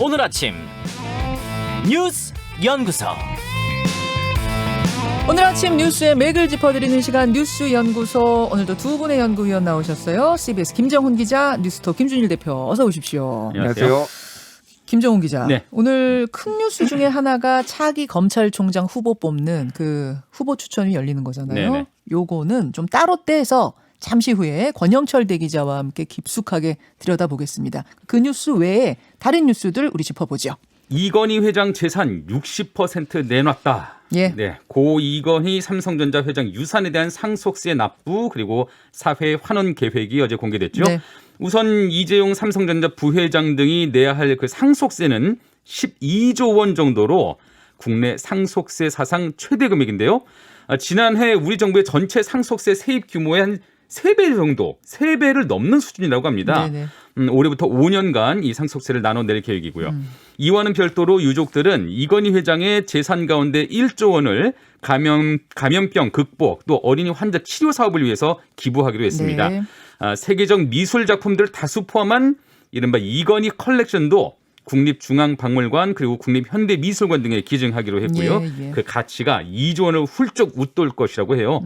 오늘 아침 뉴스 연구소. 오늘 아침 뉴스의 맥을 짚어드리는 시간 뉴스 연구소. 오늘도 두 분의 연구위원 나오셨어요. CBS 김정훈 기자, 뉴스톱 김준일 대표, 어서 오십시오. 안녕하세요. 김정훈 기자. 네. 오늘 큰 뉴스 중에 하나가 차기 검찰총장 후보 뽑는 그 후보 추천이 열리는 거잖아요. 네네. 요거는 좀 따로 떼서 잠시 후에 권영철 대기자와 함께 깊숙하게 들여다보겠습니다. 그 뉴스 외에 다른 뉴스들 우리 짚어보죠. 이건희 회장 재산 60% 내놨다. 예. 네, 고 이건희 삼성전자 회장 유산에 대한 상속세 납부 그리고 사회 환원 계획이 어제 공개됐죠. 네. 우선 이재용 삼성전자 부회장 등이 내야 할 그 상속세는 12조 원 정도로 국내 상속세 사상 최대 금액인데요. 지난해 우리 정부의 전체 상속세 세입 규모의 한 3배 정도, 3배를 넘는 수준이라고 합니다. 네네. 올해부터 5년간 이 상속세를 나눠낼 계획이고요. 이와는 별도로 유족들은 이건희 회장의 재산 가운데 1조 원을 감염병 극복 또 어린이 환자 치료 사업을 위해서 기부하기로 했습니다. 네. 세계적 미술 작품들 다수 포함한 이른바 이건희 컬렉션도 국립중앙박물관 그리고 국립현대미술관 등에 기증하기로 했고요. 예. 그 가치가 2조 원을 훌쩍 웃돌 것이라고 해요.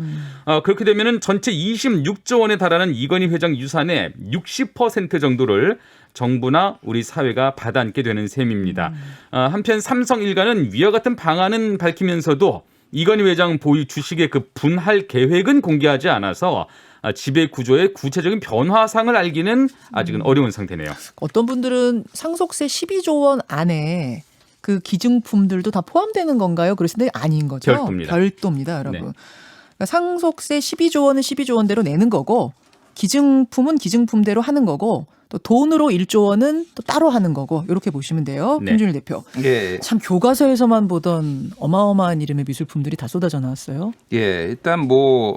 그렇게 되면 전체 26조 원에 달하는 이건희 회장 유산의 60% 정도를 정부나 우리 사회가 받아안게 되는 셈입니다. 한편 삼성 일가는 위와 같은 방안은 밝히면서도 이건희 회장 보유 주식의 그 분할 계획은 공개하지 않아서 지배 구조의 구체적인 변화상을 알기는 아직은 어려운 상태네요. 어떤 분들은 상속세 12조 원 안에 그 기증품들도 다 포함되는 건가요? 그러시는데 아닌 거죠. 별도입니다, 여러분. 네. 그러니까 상속세 12조 원은 12조 원대로 내는 거고 기증품은 기증품대로 하는 거고 또 돈으로 1조 원은 또 따로 하는 거고 이렇게 보시면 돼요. 네. 김준일 대표. 예, 참 교과서에서만 보던 어마어마한 이름의 미술품들이 다 쏟아져 나왔어요. 예, 일단 뭐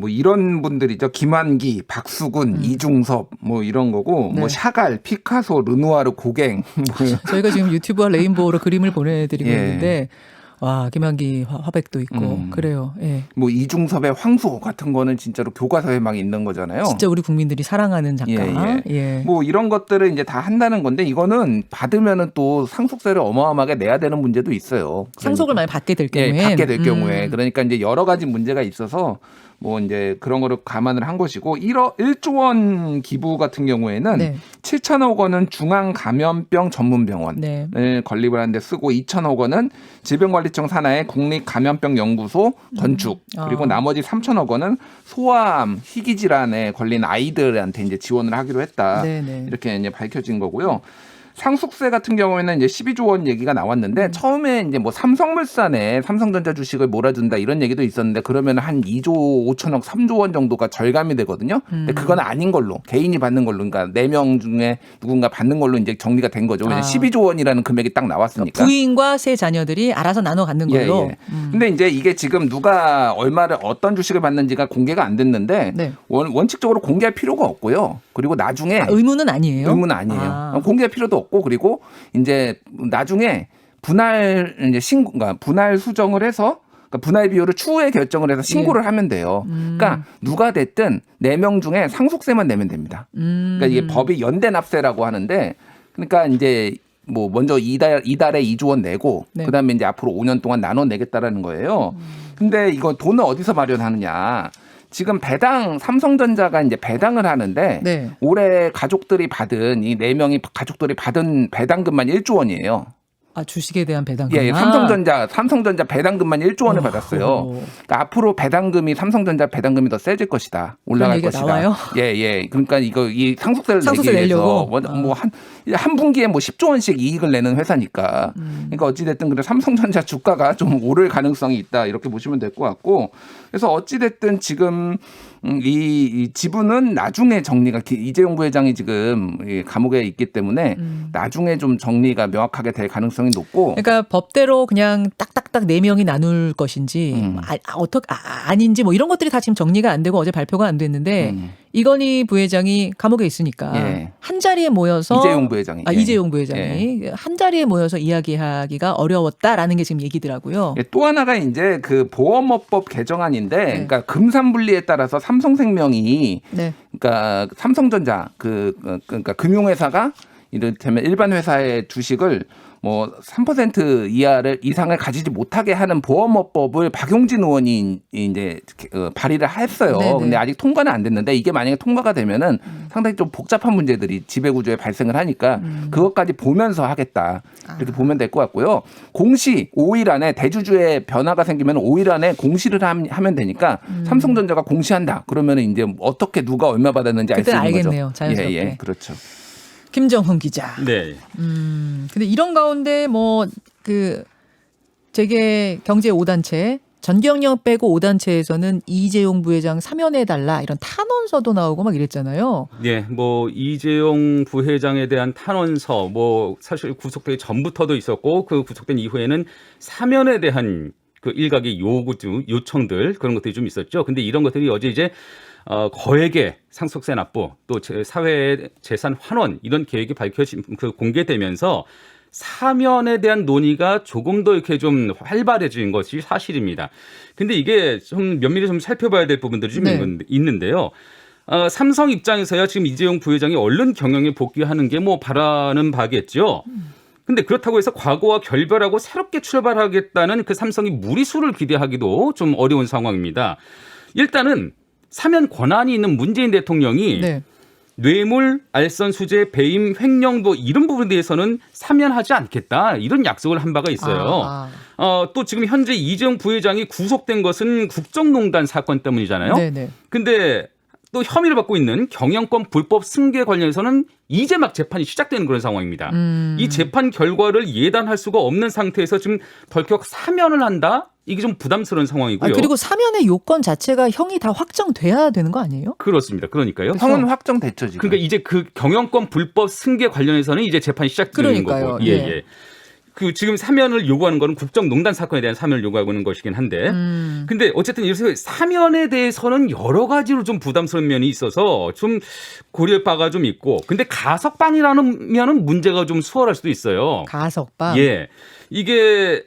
이런 분들이죠. 김한기, 박수근, 이중섭 뭐 이런 거고 네. 뭐 샤갈, 피카소, 르누아르, 고갱. 저희가 지금 유튜브와 레인보우로 그림을 보내드리고 예. 있는데 와 김한기 화백도 있고 그래요. 예. 뭐 이중섭의 황소 같은 거는 진짜로 교과서에 막 있는 거잖아요. 진짜 우리 국민들이 사랑하는 작가. 예. 뭐 이런 것들을 이제 다 한다는 건데 이거는 받으면은 또 상속세를 어마어마하게 내야 되는 문제도 있어요. 상속을 많이 받게 될 경우에. 예, 받게 될 경우에. 그러니까 이제 여러 가지 문제가 있어서 뭐 이제 그런 거를 감안을 한 것이고 1조 원 기부 같은 경우에는 네. 7천억 원은 중앙감염병 전문병원을 네. 건립을 하는데 쓰고 2천억 원은 질병관리청 산하의 국립감염병연구소 건축 그리고 나머지 3천억 원은 소아암, 희귀질환에 걸린 아이들한테 이제 지원을 하기로 했다. 네네. 이렇게 이제 밝혀진 거고요. 상속세 같은 경우에는 이제 12조 원 얘기가 나왔는데 처음에 이제 뭐 삼성물산에 삼성전자 주식을 몰아준다 이런 얘기도 있었는데 그러면 한 2조 5천억 3조 원 정도가 절감이 되거든요. 근데 그건 아닌 걸로 개인이 받는 걸로 그러니까 4명 중에 누군가 받는 걸로 이제 정리가 된 거죠. 왜냐면 12조 원이라는 금액이 딱 나왔으니까. 부인과 세 자녀들이 알아서 나눠 갖는 걸로. 예. 근데 이제 이게 지금 누가 얼마를 어떤 주식을 받는지가 공개가 안 됐는데 네. 원칙적으로 공개할 필요가 없고요. 그리고 나중에 의무는 아니에요. 의무는 아니에요. 공개할 필요도 없고 그리고 이제 나중에 분할 이제 그러니까 분할 수정을 해서 그러니까 분할 비율을 추후에 결정을 해서 신고를 하면 돼요. 그러니까 누가 됐든 4명 중에 상속세만 내면 됩니다. 그러니까 이게 법이 연대 납세라고 하는데 그러니까 이제 뭐 먼저 이달에 2조 원 내고 네. 그다음에 이제 앞으로 5년 동안 나눠 내겠다라는 거예요. 근데 이거 돈을 어디서 마련하느냐? 지금 삼성전자가 이제 배당을 하는데 네. 올해 가족들이 받은 이 4명이 가족들이 받은 배당금만 1조 원이에요. 아 주식에 대한 배당금. 예, 삼성전자 배당금만 1조 원을 받았어요. 그러니까 앞으로 삼성전자 배당금이 더 세질 것이다. 올라갈 그런 얘기가 것이다. 나와요? 예. 그러니까 이 상속세를 상속세 내기 위해서 내려고? 뭐 한 분기에 뭐 10조 원씩 이익을 내는 회사니까. 그러니까 어찌 됐든 그래 삼성전자 주가가 좀 오를 가능성이 있다. 이렇게 보시면 될 것 같고. 그래서 어찌 됐든 지금 이 지분은 나중에 정리가 이재용 부회장이 지금 감옥에 있기 때문에 나중에 좀 정리가 명확하게 될 가능성이 높고. 그러니까 법대로 그냥 딱딱딱 4명이 나눌 것인지 아닌지 뭐 이런 것들이 다 지금 정리가 안 되고 어제 발표가 안 됐는데 이건희 부회장이 감옥에 있으니까 예. 한 자리에 모여서 이재용 부회장이. 이재용 부회장이 한 자리에 모여서 이야기하기가 어려웠다라는 게 지금 얘기더라고요. 예, 또 하나가 이제 그 보험업법 개정안인데 그러니까 금산분리에 따라서 삼성생명이 네. 그러니까 삼성전자 그러니까 금융회사가 이를테면 일반 회사의 주식을 뭐 3% 이상을 가지지 못하게 하는 보험업법을 박용진 의원이 이제 발의를 했어요. 네네. 근데 아직 통과는 안 됐는데 이게 만약에 통과가 되면은 상당히 좀 복잡한 문제들이 지배구조에 발생을 하니까 그것까지 보면서 하겠다. 이렇게 보면 될 것 같고요. 공시 5일 안에 대주주의 변화가 생기면 5일 안에 공시를 하면 되니까 삼성전자가 공시한다. 그러면 이제 어떻게 누가 얼마 받았는지 알 수 그때 있는 거죠. 알겠네요. 자연스럽게. 예, 그렇죠. 김정훈 기자. 네. 근데 이런 가운데 뭐 그 재계 경제 5단체 전경련 빼고 5단체에서는 이재용 부회장 사면해달라 이런 탄원서도 나오고 막 이랬잖아요. 네, 뭐 이재용 부회장에 대한 탄원서, 뭐 사실 구속되기 전부터도 있었고 그 구속된 이후에는 사면에 대한 그 일각의 요청들 그런 것들이 좀 있었죠. 근데 이런 것들이 어제 이제 거액의 상속세 납부 또 사회 재산 환원 이런 계획이 공개되면서 사면에 대한 논의가 조금 더 이렇게 좀 활발해진 것이 사실입니다. 근데 이게 좀 면밀히 좀 살펴봐야 될 부분들이 좀 있는데요. 삼성 입장에서야 지금 이재용 부회장이 얼른 경영에 복귀하는 게 뭐 바라는 바겠죠. 근데 그렇다고 해서 과거와 결별하고 새롭게 출발하겠다는 그 삼성이 무리수를 기대하기도 좀 어려운 상황입니다. 일단은 사면 권한이 있는 문재인 대통령이 뇌물, 알선 수재, 배임, 횡령도 이런 부분에 대해서는 사면하지 않겠다 이런 약속을 한 바가 있어요. 또 지금 현재 이재용 부회장이 구속된 것은 국정농단 사건 때문이잖아요. 근데 또 혐의를 받고 있는 경영권 불법 승계 관련해서는 이제 막 재판이 시작되는 그런 상황입니다. 이 재판 결과를 예단할 수가 없는 상태에서 지금 덜컥 사면을 한다? 이게 좀 부담스러운 상황이고요. 그리고 사면의 요건 자체가 형이 다 확정돼야 되는 거 아니에요? 그렇습니다. 그러니까요. 형은 확정됐죠 지금. 그러니까 이제 그 경영권 불법 승계 관련해서는 이제 재판이 시작되는 거고. 예. 그 지금 사면을 요구하는 거는 국정농단 사건에 대한 사면을 요구하는 것이긴 한데, 근데 어쨌든 이래서 사면에 대해서는 여러 가지로 좀 부담스러운 면이 있어서 좀 고려할 바가 좀 있고, 근데 가석방이라는 면은 문제가 좀 수월할 수도 있어요. 가석방. 예, 이게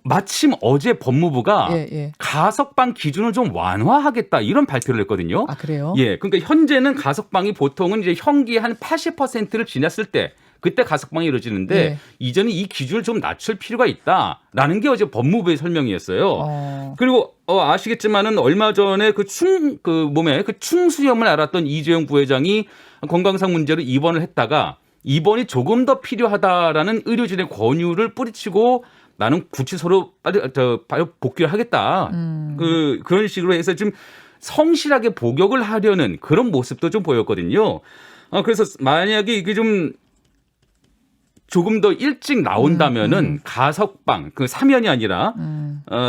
마침 어제 법무부가 가석방 기준을 좀 완화하겠다 이런 발표를 했거든요. 아, 그래요? 예, 그러니까 현재는 가석방이 보통은 이제 형기의 한 80%를 지났을 때. 그때 가석방이 이루어지는데 이제는 이 기준을 좀 낮출 필요가 있다라는 게 어제 법무부의 설명이었어요. 그리고 아시겠지만은 얼마 전에 그 몸에 그 충수염을 앓았던 이재용 부회장이 건강상 문제로 입원을 했다가 입원이 조금 더 필요하다라는 의료진의 권유를 뿌리치고 나는 구치소로 빨리 복귀를 하겠다. 그런 식으로 해서 좀 성실하게 복역을 하려는 그런 모습도 좀 보였거든요. 그래서 만약에 이게 좀 조금 더 일찍 나온다면은 가석방, 그 사면이 아니라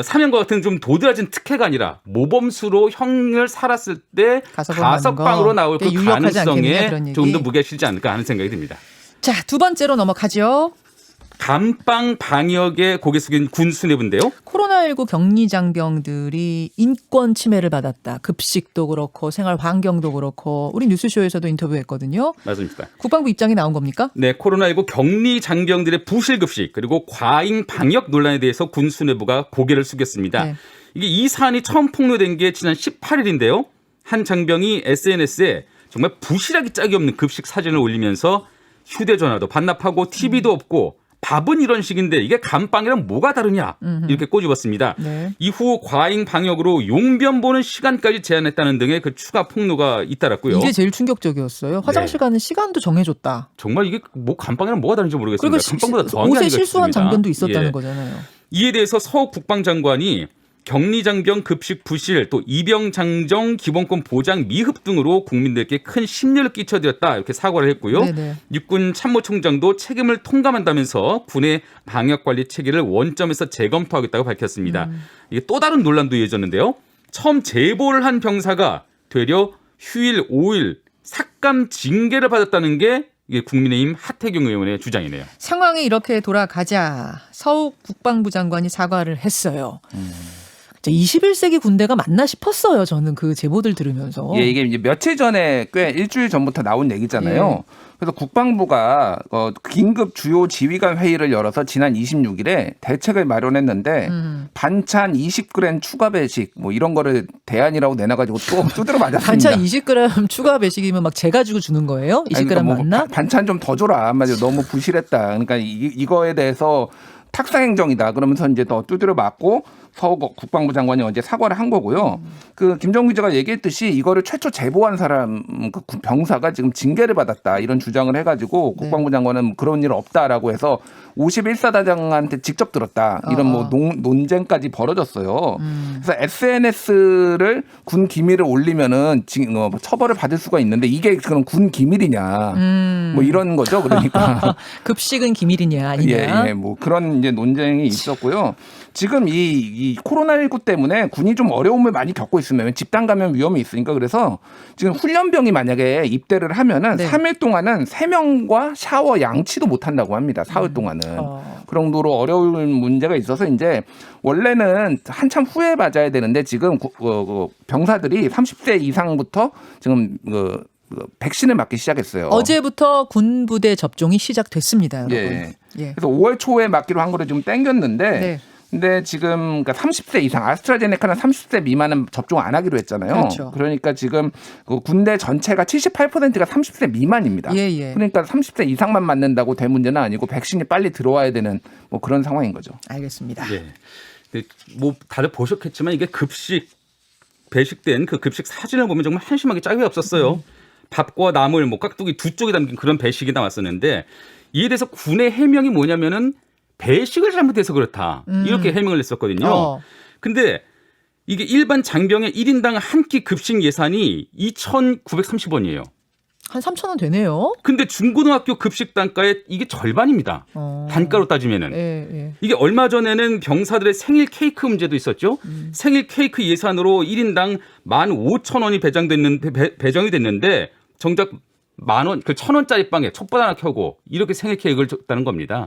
사면과 같은 좀 도드라진 특혜가 아니라 모범수로 형을 살았을 때 가석방으로 나올 그 가능성에 조금 더 무게가 실지 않을까 하는 생각이 듭니다. 자, 두 번째로 넘어가죠. 감방 방역에 고개 숙인 군 수뇌부인데요. 코로나19 격리 장병들이 인권 침해를 받았다. 급식도 그렇고 생활 환경도 그렇고 우리 뉴스쇼에서도 인터뷰했거든요. 맞습니다. 국방부 입장이 나온 겁니까? 네, 코로나19 격리 장병들의 부실 급식 그리고 과잉 방역 논란에 대해서 군 수뇌부가 고개를 숙였습니다. 이게 이 사안이 처음 폭로된 게 지난 18일인데요. 한 장병이 SNS에 정말 부실하기 짝이 없는 급식 사진을 올리면서 휴대전화도 반납하고 TV도 없고 밥은 이런 식인데 이게 감방이랑 뭐가 다르냐 이렇게 꼬집었습니다. 이후 과잉 방역으로 용변 보는 시간까지 제한했다는 등의 그 추가 폭로가 잇따랐고요. 이게 제일 충격적이었어요. 화장실 가는 시간도 정해줬다. 정말 이게 뭐 감방이랑 뭐가 다른지 모르겠습니다. 감방보다 더한 게 옷에 아닌가 실수한 싶습니다. 장병도 있었다는 거잖아요. 이에 대해서 서 국방장관이 격리장병 급식 부실 또 입영장정 기본권 보장 미흡 등으로 국민들께 큰 심려를 끼쳐드렸다 이렇게 사과를 했고요. 육군 참모총장도 책임을 통감한다면서 군의 방역관리 체계를 원점에서 재검토하겠다고 밝혔습니다. 이게 또 다른 논란도 이어졌는데요. 처음 제보를 한 병사가 되려 휴일 5일 삭감 징계를 받았다는 게 이게 국민의힘 하태경 의원의 주장이네요. 상황이 이렇게 돌아가자 서욱 국방부 장관이 사과를 했어요. 21세기 군대가 맞나 싶었어요. 저는 그 제보들 들으면서. 예, 이게 이제 며칠 전에 꽤 일주일 전부터 나온 얘기잖아요. 그래서 국방부가 긴급 주요 지휘관 회의를 열어서 지난 26일에 대책을 마련했는데 반찬 20g 추가 배식 뭐 이런 거를 대안이라고 내놔가지고 또 두드려 맞았습니다. 반찬 20g 추가 배식이면 막 재 가지고 주는 거예요? 20g 아니, 그러니까 뭐 맞나? 반찬 좀 더 줘라. 한마디로 너무 부실했다. 그러니까 이거에 대해서 탁상행정이다. 그러면서 이제 더 두드려 맞고 서욱 국방부 장관이 어제 사과를 한 거고요. 그 김정우 기자가 얘기했듯이 이거를 최초 제보한 사람 그 병사가 지금 징계를 받았다 이런 주장을 해가지고 국방부 장관은 그런 일 없다라고 해서 51사단장한테 직접 들었다 이런 뭐 논쟁까지 벌어졌어요. 그래서 SNS를 군 기밀을 올리면은 처벌을 받을 수가 있는데 이게 그럼 군 기밀이냐 뭐 이런 거죠. 그러니까 급식은 기밀이냐 아니냐. 예, 뭐 그런 이제 논쟁이 있었고요. 지금 이 코로나19 때문에 군이 좀 어려움을 많이 겪고 있으면 집단 감염 위험이 있으니까 그래서 지금 훈련병이 만약에 입대를 하면은 3일 동안은 3명과 샤워 양치도 못 한다고 합니다. 사흘 동안은. 그 정도로 어려울 문제가 있어서 이제 원래는 한참 후에 맞아야 되는데 지금 병사들이 30세 이상부터 지금 백신을 맞기 시작했어요. 어제부터 군부대 접종이 시작됐습니다, 여러분. 예. 예. 그래서 5월 초에 맞기로 한 거를 좀 땡겼는데 근데 지금 그러니까 30세 이상 아스트라제네카는 30세 미만은 접종 안 하기로 했잖아요. 그렇죠. 그러니까 지금 그 군대 전체가 78%가 30세 미만입니다. 예. 그러니까 30세 이상만 맞는다고 될 문제는 아니고 백신이 빨리 들어와야 되는 뭐 그런 상황인 거죠. 알겠습니다. 예. 근데 뭐 다들 보셨겠지만 이게 급식 배식된 그 급식 사진을 보면 정말 한심하게 짝이 없었어요. 밥과 나물, 뭐 깍두기 두 쪽이 담긴 그런 배식이 나왔었는데 이에 대해서 군의 해명이 뭐냐면은 배식을 잘못해서 그렇다. 이렇게 해명을 했었거든요. 근데 이게 일반 장병의 1인당 한 끼 급식 예산이 2,930원이에요. 한 3,000원 되네요. 근데 중고등학교 급식 단가의 이게 절반입니다. 단가로 따지면은. 예. 이게 얼마 전에는 병사들의 생일 케이크 문제도 있었죠. 생일 케이크 예산으로 1인당 15,000원이 배정이 됐는데 정작 10,000원, 그 1,000원짜리 빵에 촛불 하나 켜고 이렇게 생일 케이크를 줬다는 겁니다.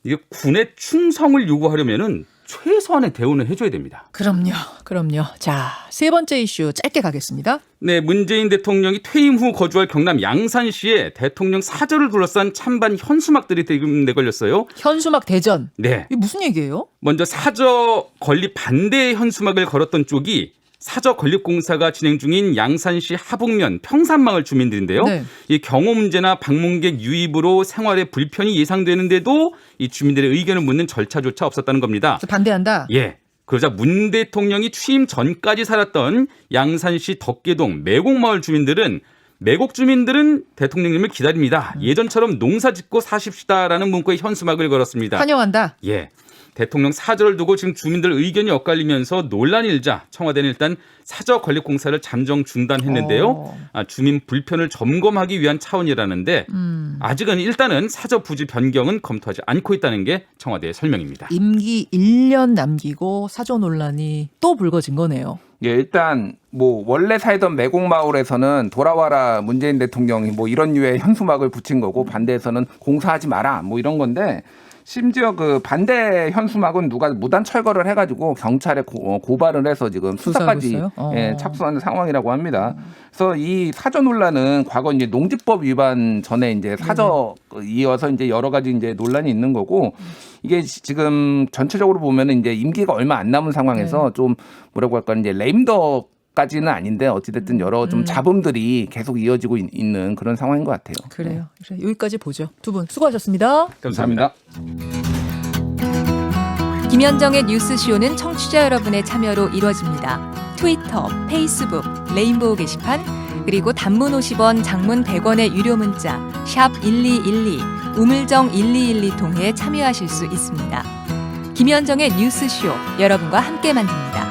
이게 군의 충성을 요구하려면은 최소한의 대우는 해줘야 됩니다. 그럼요. 자, 세 번째 이슈 짧게 가겠습니다. 네, 문재인 대통령이 퇴임 후 거주할 경남 양산시에 대통령 사저를 둘러싼 찬반 현수막들이 내걸렸어요. 현수막 대전. 네. 이게 무슨 얘기예요? 먼저 사저 건립 반대 현수막을 걸었던 쪽이 사저 건립공사가 진행 중인 양산시 하북면 평산마을 주민들인데요. 이 경호 문제나 방문객 유입으로 생활에 불편이 예상되는데도 이 주민들의 의견을 묻는 절차조차 없었다는 겁니다. 반대한다. 예. 그러자 문 대통령이 취임 전까지 살았던 양산시 덕계동 매곡마을 주민들은 매곡 주민들은 대통령님을 기다립니다. 예전처럼 농사 짓고 사십시다라는 문구의 현수막을 걸었습니다. 환영한다. 예. 대통령 사저를 두고 지금 주민들 의견이 엇갈리면서 논란이 일자 청와대는 일단 사저 건립 공사를 잠정 중단했는데요. 주민 불편을 점검하기 위한 차원이라는데 아직은 일단은 사저 부지 변경은 검토하지 않고 있다는 게 청와대의 설명입니다. 임기 1년 남기고 사저 논란이 또 불거진 거네요. 예, 일단 뭐 원래 살던 매곡마을에서는 돌아와라 문재인 대통령이 뭐 이런 류의 현수막을 붙인 거고 반대에서는 공사하지 마라 뭐 이런 건데 심지어 그 반대 현수막은 누가 무단 철거를 해가지고 경찰에 고발을 해서 지금 수사까지 착수하는 상황이라고 합니다. 그래서 이 사저 논란은 과거 이제 농지법 위반 전에 이제 사저 이어서 이제 여러 가지 이제 논란이 있는 거고 이게 지금 전체적으로 보면은 이제 임기가 얼마 안 남은 상황에서 좀 뭐라고 할까 이제 레임덕 까지는 아닌데 어찌됐든 여러 좀 잡음들이 계속 이어지고 있는 그런 상황인 것 같아요. 그래요. 여기까지 보죠. 두 분 수고하셨습니다. 감사합니다. 김현정의 뉴스쇼는 청취자 여러분의 참여로 이루어집니다. 트위터, 페이스북, 레인보우 게시판, 그리고 단문 50원, 장문 100원의 유료 문자 샵 1212, 우물정 1212 통해 참여하실 수 있습니다. 김현정의 뉴스쇼, 여러분과 함께 만듭니다.